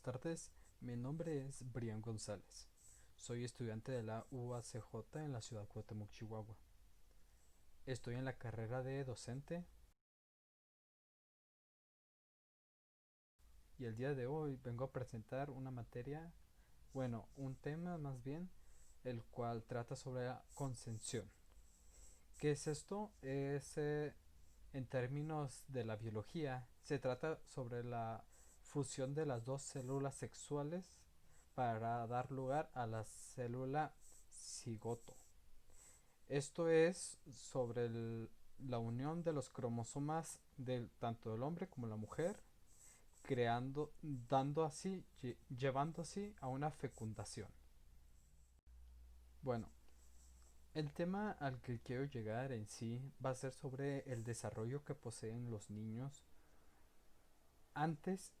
tardes, mi nombre es Brian González. Soy estudiante de la UACJ en la ciudad Cuauhtémoc, Chihuahua. Estoy en la carrera de docente y el día de hoy vengo a presentar una materia, bueno, un tema más bien, el cual trata sobre la concepción. ¿Qué es esto? En términos de la biología, se trata sobre la fusión de las dos células sexuales para dar lugar a la célula cigoto. Esto es sobre la unión de los cromosomas del tanto del hombre como la mujer, creando, dando así, llevando así a una fecundación. Bueno, el tema al que quiero llegar en sí va a ser sobre el desarrollo que poseen los niños antes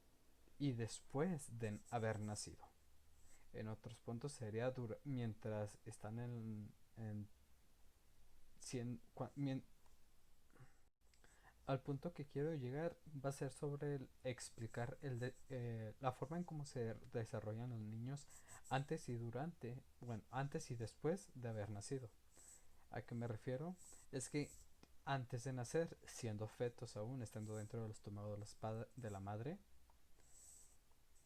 y después de haber nacido. En otros puntos sería mientras están en cien, al punto que quiero llegar va a ser sobre explicar la forma en cómo se desarrollan los niños antes y durante, bueno, antes y después de haber nacido. ¿A qué me refiero? Es que antes de nacer, siendo fetos aún, estando dentro del estómago de la madre,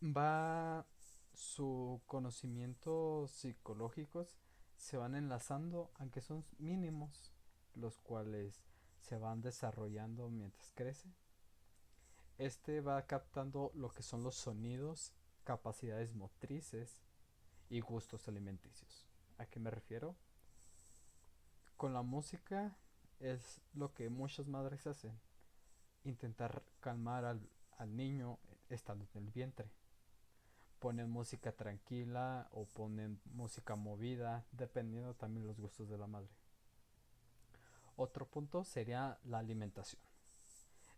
va su conocimientos psicológicos se van enlazando, aunque son mínimos, los cuales se van desarrollando mientras crece. Este va captando lo que son los sonidos, capacidades motrices y gustos alimenticios. ¿A qué me refiero? Con la música es lo que muchas madres hacen, intentar calmar al niño estando en el vientre. Ponen música tranquila o ponen música movida, dependiendo también los gustos de la madre. Otro punto sería la alimentación.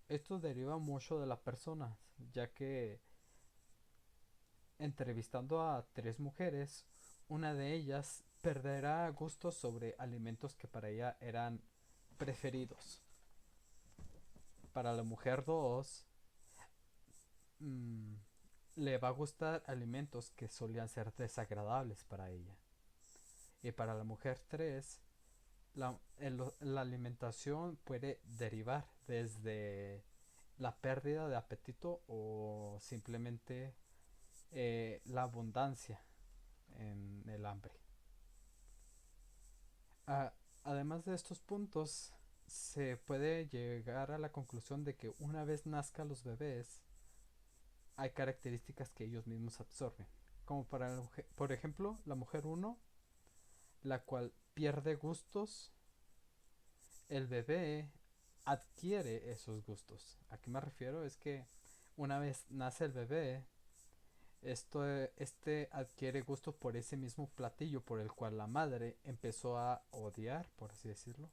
Esto deriva mucho de la persona, ya que entrevistando a tres mujeres, una de ellas perderá gustos sobre alimentos que para ella eran preferidos. Para la mujer 2 mmm, le va a gustar alimentos que solían ser desagradables para ella. Y para la mujer 3 la alimentación puede derivar desde la pérdida de apetito o simplemente la abundancia en el hambre. A- Además de estos puntos, se puede llegar a la conclusión de que una vez nazcan los bebés, hay características que ellos mismos absorben. Como por ejemplo, la mujer uno, la cual pierde gustos, el bebé adquiere esos gustos. ¿A qué me refiero? Es que una vez nace el bebé, este adquiere gusto por ese mismo platillo por el cual la madre empezó a odiar, por así decirlo.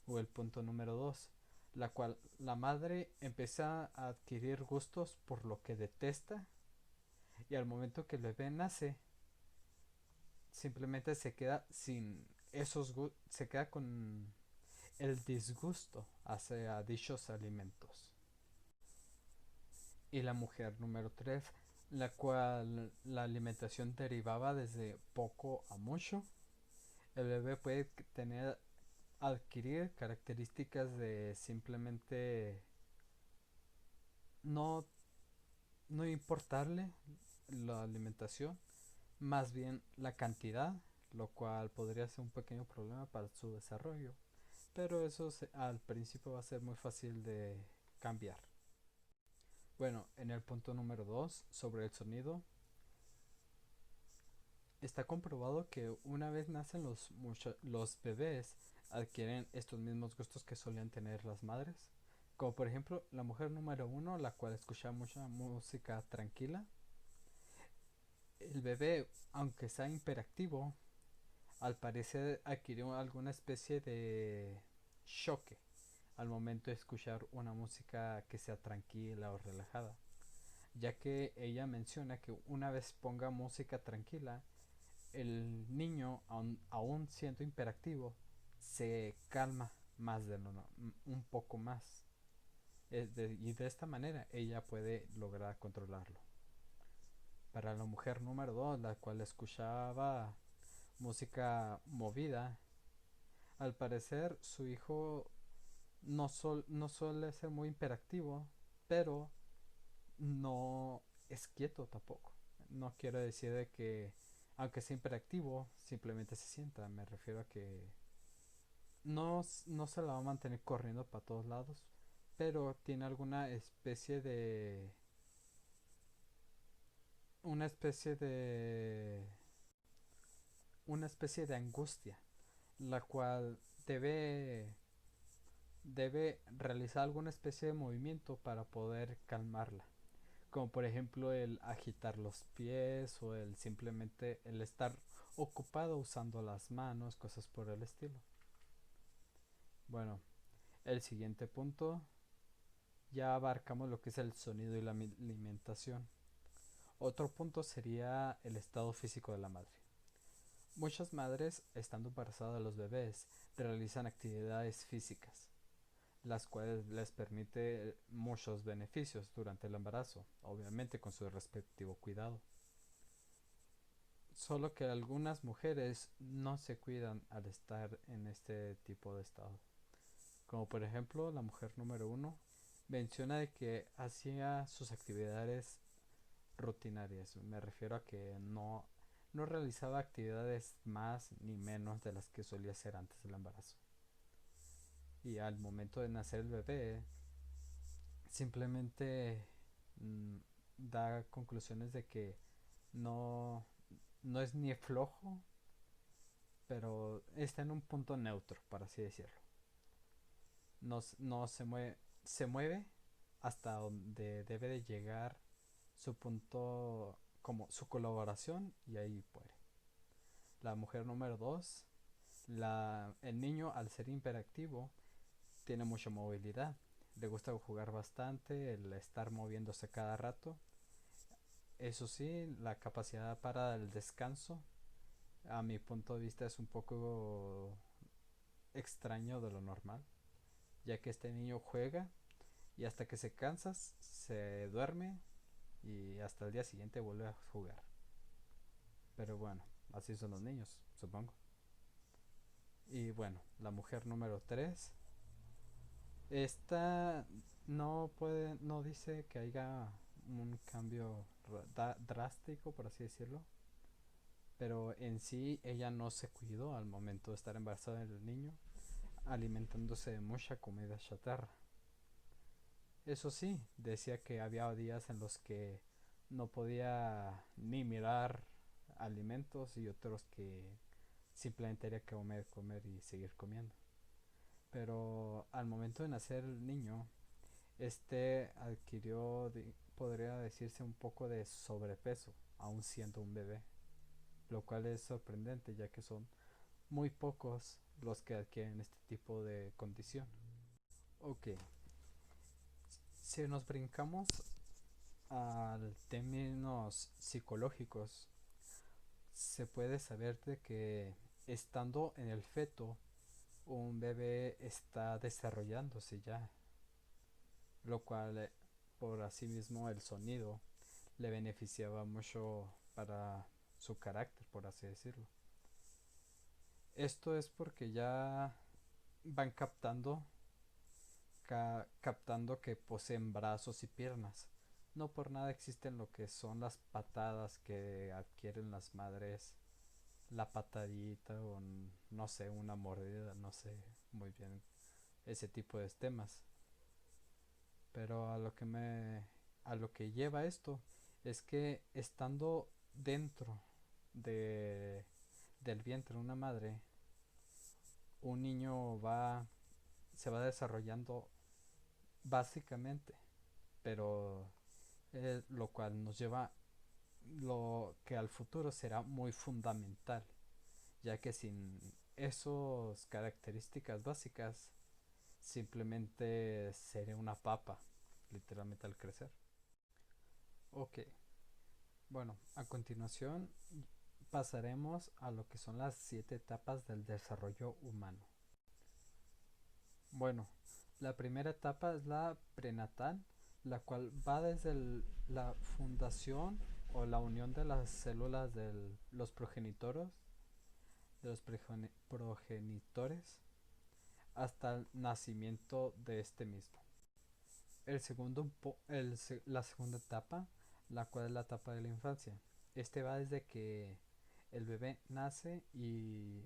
O el punto número 2, la cual la madre empieza a adquirir gustos por lo que detesta y al momento que el bebé nace, simplemente se queda sin se queda con el disgusto hacia dichos alimentos. Y la mujer número 3, la cual la alimentación derivaba desde poco a mucho. El bebé puede adquirir características de simplemente no, no importarle la alimentación, más bien la cantidad, lo cual podría ser un pequeño problema para su desarrollo. Pero eso al principio va a ser muy fácil de cambiar. Bueno, en el punto número 2 sobre el sonido, está comprobado que una vez nacen los bebés adquieren estos mismos gustos que solían tener las madres. Como por ejemplo la mujer número uno, la cual escucha mucha música tranquila. El bebé, aunque sea hiperactivo, al parecer adquirió alguna especie de choque al momento de escuchar una música que sea tranquila o relajada, ya que ella menciona que una vez ponga música tranquila, el niño, aún siendo hiperactivo, se calma más de un poco más. Y de esta manera ella puede lograr controlarlo. Para la mujer número 2, la cual escuchaba música movida, al parecer su hijo no suele ser muy hiperactivo, pero no es quieto tampoco. No quiero decir de que, aunque sea hiperactivo, simplemente se sienta. Me refiero a que no se la va a mantener corriendo para todos lados, pero tiene alguna una especie de una especie de angustia, la cual debe realizar alguna especie de movimiento para poder calmarla, como por ejemplo el agitar los pies o el simplemente el estar ocupado usando las manos, cosas por el estilo. Bueno, el siguiente punto ya abarcamos lo que es el sonido y la alimentación. Otro punto sería el estado físico de la madre. Muchas madres, estando embarazadas de los bebés, realizan actividades físicas, las cuales les permite muchos beneficios durante el embarazo, obviamente con su respectivo cuidado. Solo que algunas mujeres no se cuidan al estar en este tipo de estado. Como por ejemplo la mujer número uno menciona de que hacía sus actividades rutinarias. Me refiero a que no realizaba actividades más ni menos de las que solía hacer antes del embarazo. Y al momento de nacer el bebé, simplemente mm, da conclusiones de que no, no es ni flojo, pero está en un punto neutro, por así decirlo. No se mueve hasta donde debe de llegar su punto, como su colaboración, y ahí puede. La mujer número 2, el niño al ser hiperactivo tiene mucha movilidad. Le gusta jugar bastante, el estar moviéndose cada rato. Eso sí, la capacidad para el descanso, a mi punto de vista, es un poco extraño de lo normal, ya que este niño juega y hasta que se cansa se duerme y hasta el día siguiente vuelve a jugar. Pero bueno, así son los niños, supongo. Y bueno, la mujer número 3, esta no dice que haya un cambio drástico, por así decirlo, pero en sí ella no se cuidó al momento de estar embarazada del niño, alimentándose de mucha comida chatarra. Eso sí, decía que había días en los que no podía ni mirar alimentos y otros que simplemente tenía que comer, comer y seguir comiendo. Pero al momento de nacer el niño, este adquirió, podría decirse, un poco de sobrepeso, aún siendo un bebé, lo cual es sorprendente ya que son muy pocos los que adquieren este tipo de condición. Ok, si nos brincamos a términos psicológicos, se puede saber de que estando en el feto, un bebé está desarrollándose ya, lo cual por así mismo el sonido le beneficiaba mucho para su carácter, por así decirlo. Esto es porque ya van captando que poseen brazos y piernas. No por nada existen lo que son las patadas que adquieren las madres, la patadita o no sé, una mordida, no sé muy bien ese tipo de temas. Pero a lo que lleva esto es que estando dentro de del vientre de una madre, un niño se va desarrollando básicamente, pero lo cual nos lleva lo que al futuro será muy fundamental, ya que sin esas características básicas simplemente sería una papa, literalmente al crecer. Ok, bueno, a continuación pasaremos a lo que son las 7 etapas del desarrollo humano. Bueno, la primera etapa es la prenatal, la cual va desde la fundación o la unión de las células de los progenitores hasta el nacimiento de este mismo. La segunda etapa, la cual es la etapa de la infancia. Este va desde que el bebé nace y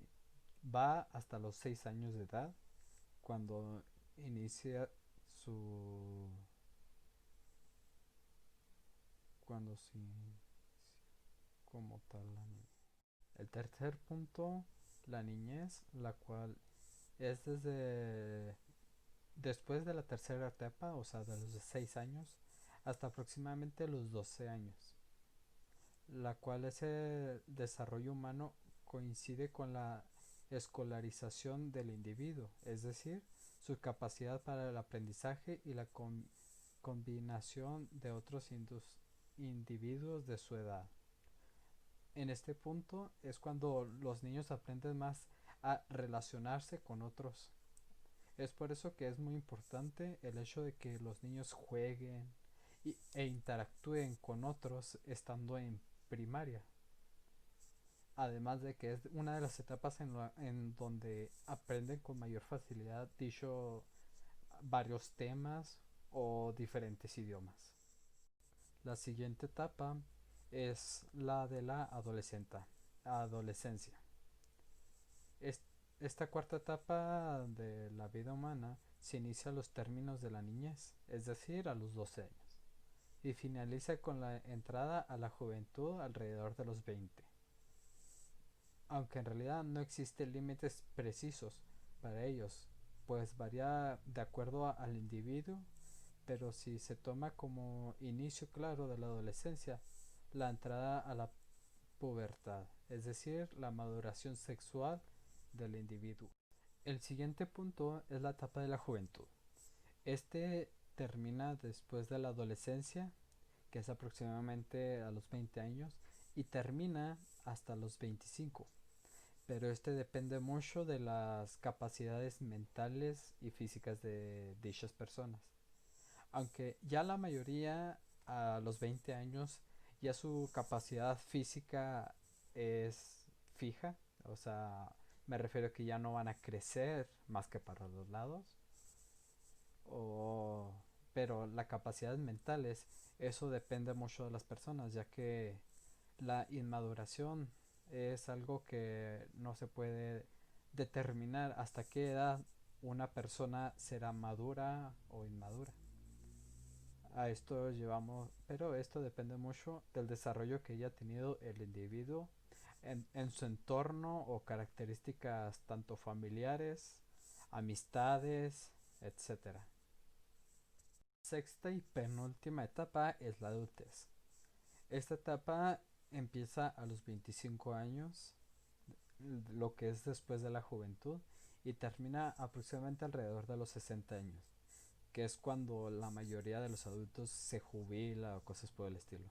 va hasta los 6 años de edad, cuando inicia su... cuando sí, como tal la niñez. El tercer punto, la niñez, la cual es desde después de la tercera etapa, o sea, de los 6 años hasta aproximadamente los 12 años, la cual ese desarrollo humano coincide con la escolarización del individuo, es decir, su capacidad para el aprendizaje y la combinación de otros individuos de su edad. En este punto es cuando los niños aprenden más a relacionarse con otros. Es por eso que es muy importante el hecho de que los niños jueguen e interactúen con otros estando en primaria. Además de que es una de las etapas en donde aprenden con mayor facilidad dicho varios temas o diferentes idiomas. La siguiente etapa es la de la adolescencia. Es- Esta cuarta etapa de la vida humana se inicia a los términos de la niñez, es decir, a los 12 años, y finaliza con la entrada a la juventud alrededor de los 20, aunque en realidad no existen límites precisos para ellos, pues varía de acuerdo al individuo, pero si se toma como inicio claro de la adolescencia la entrada a la pubertad, es decir, la maduración sexual del individuo. El siguiente punto es la etapa de la juventud. Este termina después de la adolescencia, que es aproximadamente a los 20 años, y termina hasta los 25. Pero este depende mucho de las capacidades mentales y físicas de dichas personas. Aunque ya la mayoría a los 20 años ya su capacidad física es fija, o sea, me refiero a que ya no van a crecer más que para los lados, o, pero la capacidad mentales, eso depende mucho de las personas, ya que la inmaduración es algo que no se puede determinar hasta qué edad una persona será madura o inmadura. A esto llevamos, pero esto depende mucho del desarrollo que haya tenido el individuo en su entorno o características tanto familiares, amistades, etcétera. Sexta y penúltima etapa es la adultez. Esta etapa empieza a los 25 años, lo que es después de la juventud, y termina aproximadamente alrededor de los 60 años, que es cuando la mayoría de los adultos se jubila o cosas por el estilo.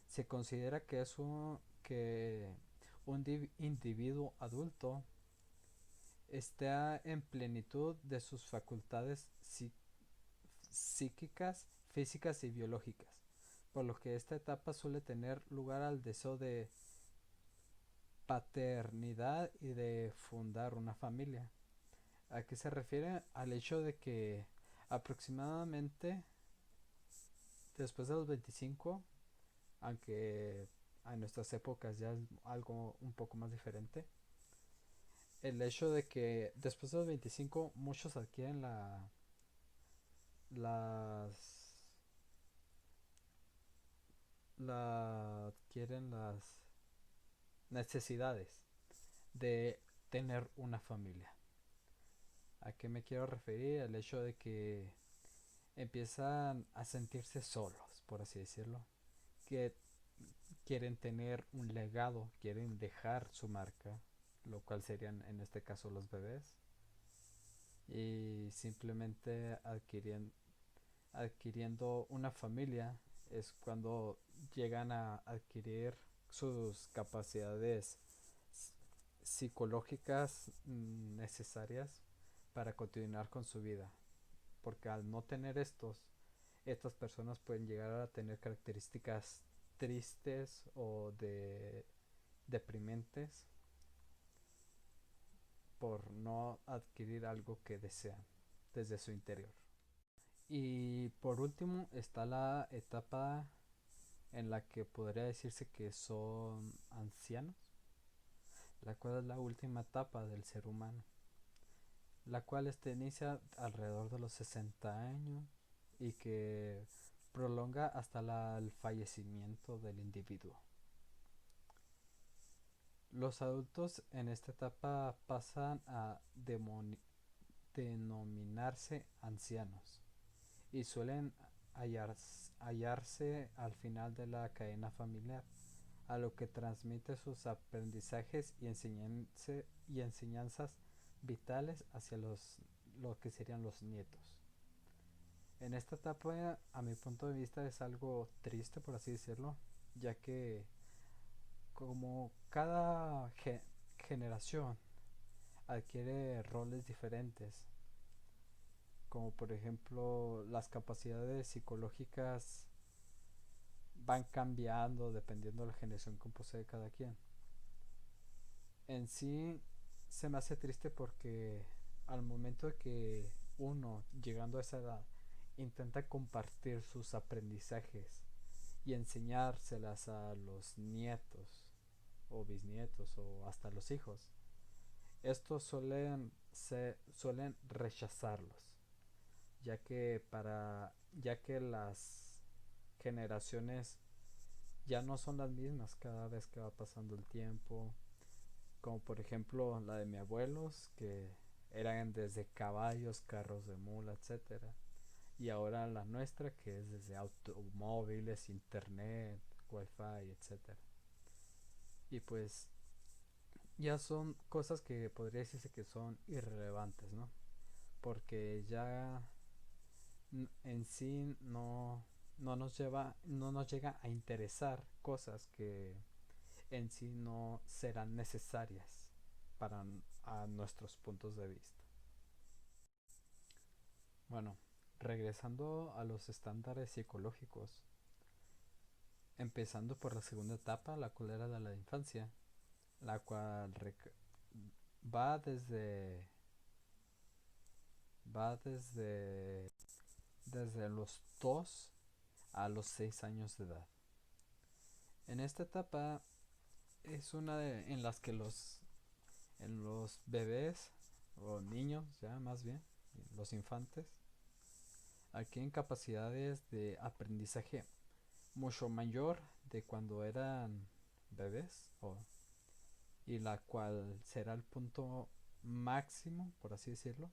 Se considera que un individuo adulto está en plenitud de sus facultades psíquicas, físicas y biológicas, por lo que esta etapa suele tener lugar al deseo de paternidad y de fundar una familia. ¿A qué se refiere? Al hecho de que aproximadamente después de los 25, aunque en nuestras épocas ya es algo un poco más diferente, el hecho de que después de los 25 muchos adquieren las adquieren las necesidades de tener una familia. ¿A qué me quiero referir? El hecho de que empiezan a sentirse solos, por así decirlo, que quieren tener un legado, quieren dejar su marca, lo cual serían en este caso los bebés, y simplemente adquiriendo una familia es cuando llegan a adquirir sus capacidades psicológicas necesarias para continuar con su vida, porque al no tener estas personas pueden llegar a tener características tristes o deprimentes por no adquirir algo que desean desde su interior. Y por último está la etapa en la que podría decirse que son ancianos, la cual es la última etapa del ser humano, la cual inicia alrededor de los 60 años y que prolonga hasta el fallecimiento del individuo. Los adultos en esta etapa pasan a denominarse ancianos y suelen hallarse al final de la cadena familiar, a lo que transmite sus aprendizajes y enseñanzas vitales hacia lo que serían los nietos. En esta etapa, a mi punto de vista, es algo triste, por así decirlo, ya que como cada generación adquiere roles diferentes, como por ejemplo las capacidades psicológicas van cambiando dependiendo de la generación que posee cada quien. En sí se me hace triste porque al momento de que uno, llegando a esa edad, intenta compartir sus aprendizajes y enseñárselas a los nietos o bisnietos o hasta los hijos, estos suelen rechazarlos, ya que las generaciones ya no son las mismas cada vez que va pasando el tiempo, como por ejemplo la de mis abuelos, que eran desde caballos, carros de mula, etcétera, y ahora la nuestra, que es desde automóviles, internet, wifi, etcétera. Y pues ya son cosas que podría decirse que son irrelevantes, ¿no? Porque ya en sí no nos llega a interesar cosas que en sí no serán necesarias para a nuestros puntos de vista. Bueno, regresando a los estándares psicológicos, empezando por la segunda etapa, la cual era la infancia, la cual va desde va desde los 2 a los 6 años de edad. En esta etapa es en las que en los bebés o niños ya más bien, los infantes, adquieren capacidades de aprendizaje mucho mayor de cuando eran bebés y la cual será el punto máximo, por así decirlo,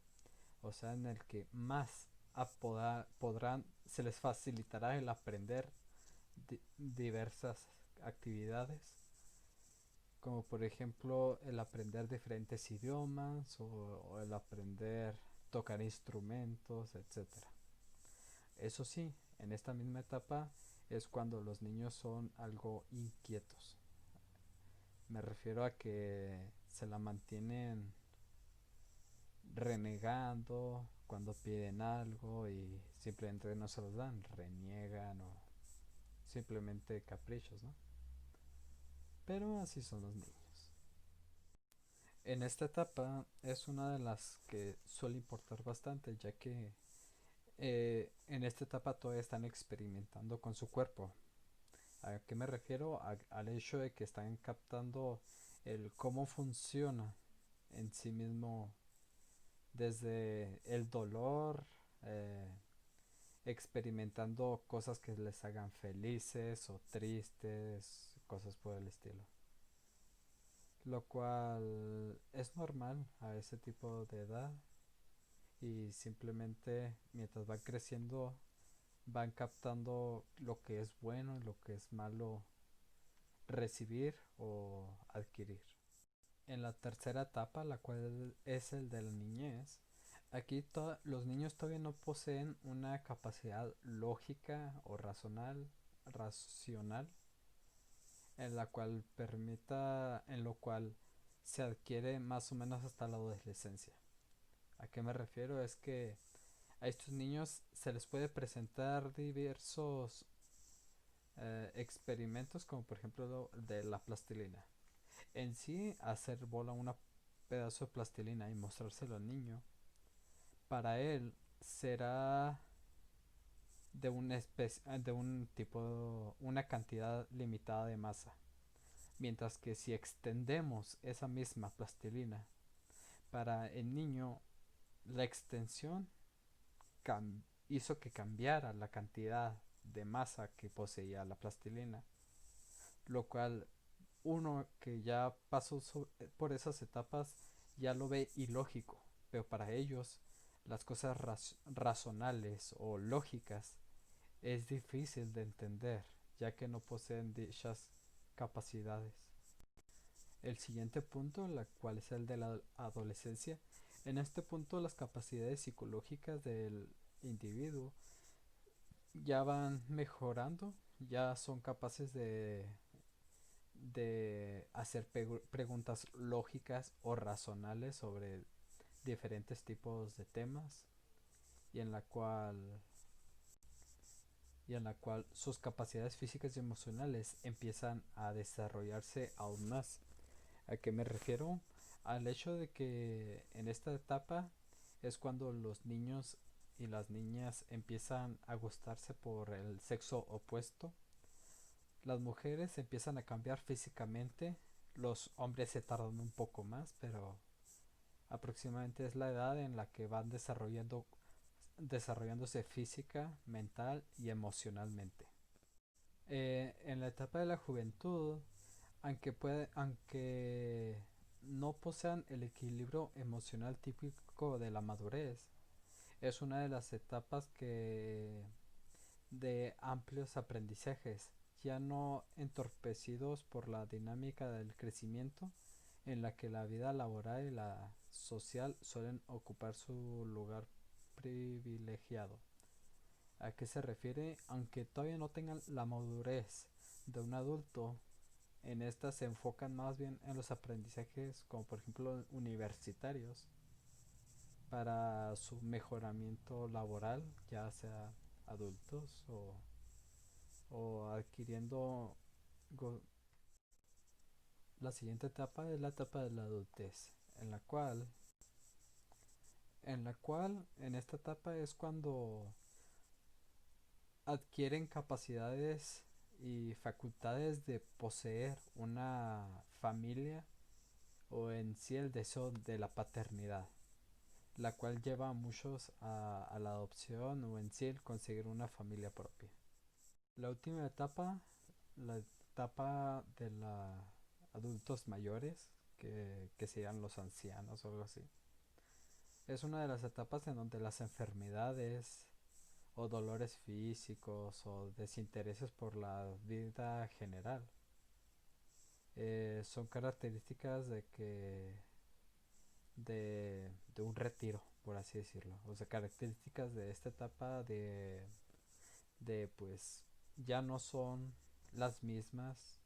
o sea, en el que más se les facilitará el aprender diversas actividades, como por ejemplo el aprender diferentes idiomas o el aprender tocar instrumentos, etcétera. Eso sí, en esta misma etapa es cuando los niños son algo inquietos. Me refiero a que se la mantienen renegando cuando piden algo y simplemente no se los dan, reniegan o simplemente caprichos, ¿no? Pero así son los niños. En esta etapa es una de las que suele importar bastante, ya que en esta etapa todavía están experimentando con su cuerpo. ¿A qué me refiero? Al hecho de que están captando el cómo funciona en sí mismo desde el dolor, eh, experimentando cosas que les hagan felices o tristes, cosas por el estilo. Lo cual es normal a ese tipo de edad y simplemente mientras van creciendo van captando lo que es bueno y lo que es malo recibir o adquirir. En la tercera etapa, la cual es el de la niñez, aquí los niños todavía no poseen una capacidad lógica o racional en lo cual se adquiere más o menos hasta la adolescencia. ¿A qué me refiero? Es que a estos niños se les puede presentar diversos experimentos como por ejemplo de la plastilina. En sí, hacer bola un pedazo de plastilina y mostrárselo al niño, para él será de un tipo, una cantidad limitada de masa. Mientras que si extendemos esa misma plastilina para el niño, la extensión hizo que cambiara la cantidad de masa que poseía la plastilina, lo cual uno que ya pasó por esas etapas ya lo ve ilógico, pero para ellos las cosas razonales o lógicas es difícil de entender, ya que no poseen dichas capacidades. El siguiente punto, la cual es el de la adolescencia, en este punto las capacidades psicológicas del individuo ya van mejorando, ya son capaces de hacer preguntas lógicas o racionales sobre diferentes tipos de temas y en la cual sus capacidades físicas y emocionales empiezan a desarrollarse aún más. ¿A qué me refiero? Al hecho de que en esta etapa es cuando los niños y las niñas empiezan a gustarse por el sexo opuesto. Las mujeres empiezan a cambiar físicamente, los hombres se tardan un poco más, pero aproximadamente es la edad en la que van desarrollándose física, mental y emocionalmente. En la etapa de la juventud, aunque no posean el equilibrio emocional típico de la madurez, es una de las etapas que de amplios aprendizajes, ya no entorpecidos por la dinámica del crecimiento, en la que la vida laboral y la social suelen ocupar su lugar privilegiado. ¿A qué se refiere? Aunque todavía no tengan la madurez de un adulto, en esta se enfocan más bien en los aprendizajes como por ejemplo universitarios para su mejoramiento laboral, ya sea adultos o adquiriendo la siguiente etapa es la etapa de la adultez, en esta etapa es cuando adquieren capacidades y facultades de poseer una familia o en sí el deseo de la paternidad, la cual lleva a muchos a la adopción o en sí el conseguir una familia propia. La última etapa, la etapa de los adultos mayores, que serían los ancianos o algo así, es una de las etapas en donde las enfermedades o dolores físicos o desintereses por la vida general son características de un retiro, por así decirlo. O sea, características de esta etapa de pues ya no son las mismas.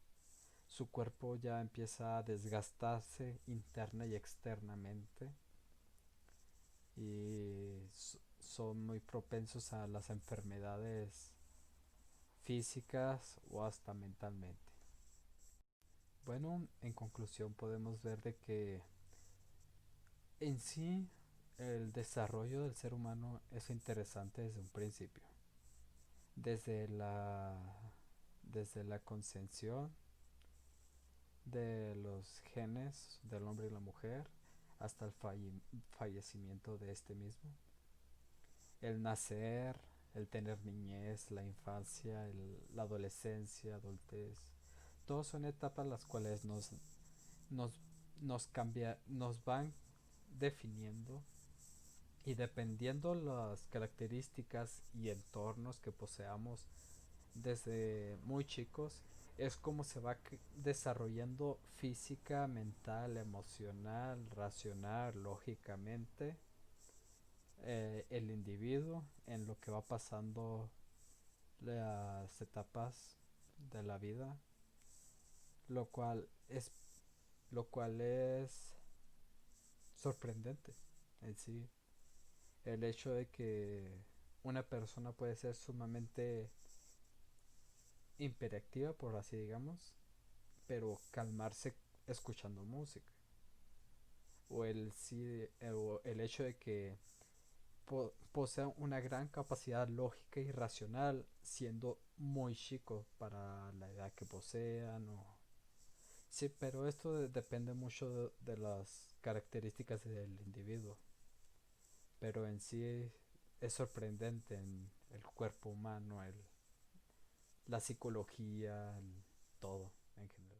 Su cuerpo ya empieza a desgastarse interna y externamente y son muy propensos a las enfermedades físicas o hasta mentalmente. Bueno, en conclusión podemos ver de que en sí el desarrollo del ser humano es interesante desde un principio. Desde la, desde la concepción de los genes del hombre y la mujer hasta el fallecimiento de este mismo. El nacer, el tener niñez, la infancia, la adolescencia, adultez, todos son etapas las cuales nos, nos van definiendo y dependiendo las características y entornos que poseamos desde muy chicos es como se va desarrollando física, mental, emocional, racional, lógicamente el individuo en lo que va pasando las etapas de la vida, lo cual es lo cual es sorprendente en sí. El hecho de que una persona puede ser sumamente hiperactiva, por así digamos, pero calmarse escuchando música. O el, sí, o el hecho de que posea una gran capacidad lógica y racional siendo muy chico para la edad que posean. Sí, pero esto depende mucho de las características del individuo. Pero en sí es sorprendente en el cuerpo humano, la psicología, todo en general.